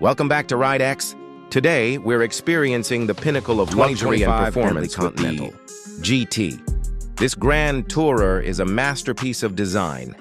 Welcome back to Ride X. Today, we're experiencing the pinnacle of luxury and performance with the GT. This grand tourer is a masterpiece of design,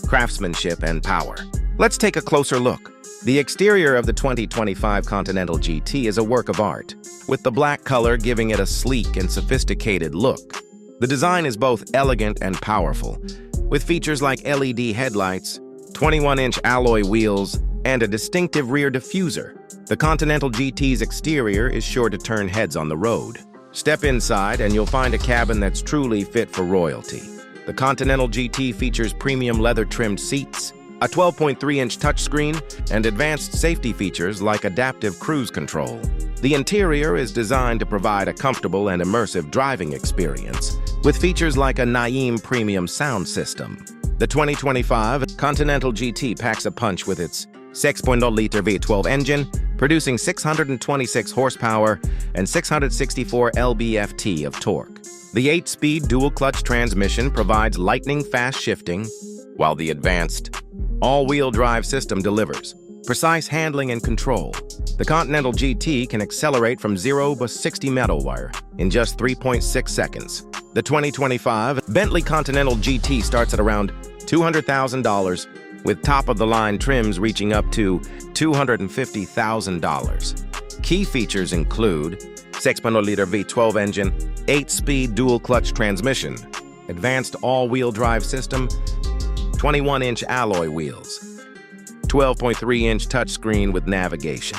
craftsmanship, and power. Let's take a closer look. The exterior of the 2025 Continental GT is a work of art, with the black color giving it a sleek and sophisticated look. The design is both elegant and powerful, with features like LED headlights, 21-inch alloy wheels, and a distinctive rear diffuser. The Continental GT's exterior is sure to turn heads on the road. Step inside and you'll find a cabin that's truly fit for royalty. The Continental GT features premium leather-trimmed seats, a 12.3-inch touchscreen, and advanced safety features like adaptive cruise control. The interior is designed to provide a comfortable and immersive driving experience, with features like a Naim premium sound system. The 2025 Continental GT packs a punch with its 6.0-liter V12 engine, producing 626 horsepower and 664 lb-ft of torque. The 8-speed dual-clutch transmission provides lightning-fast shifting, while the advanced all-wheel drive system delivers precise handling and control. The Continental GT can accelerate from 0 to 60 mph in just 3.6 seconds. The 2025 Bentley Continental GT starts at around $200,000, with top-of-the-line trims reaching up to $250,000. Key features include 6.0-liter V12 engine, 8-speed dual-clutch transmission, advanced all-wheel drive system, 21-inch alloy wheels, 12.3-inch touchscreen with navigation,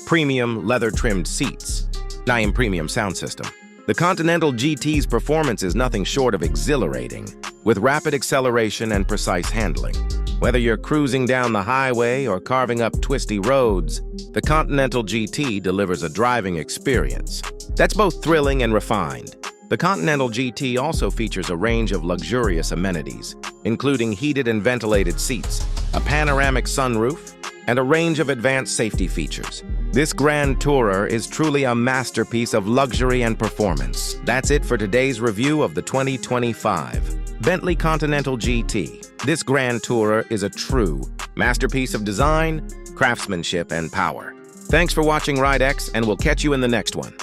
premium leather-trimmed seats, Naim premium sound system. The Continental GT's performance is nothing short of exhilarating, with rapid acceleration and precise handling. Whether you're cruising down the highway or carving up twisty roads, the Continental GT delivers a driving experience that's both thrilling and refined. The Continental GT also features a range of luxurious amenities, including heated and ventilated seats, a panoramic sunroof, and a range of advanced safety features. This grand tourer is truly a masterpiece of luxury and performance. That's it for today's review of the 2025 Bentley Continental GT. This grand tourer is a true masterpiece of design, craftsmanship, and power. Thanks for watching Ride X, and we'll catch you in the next one.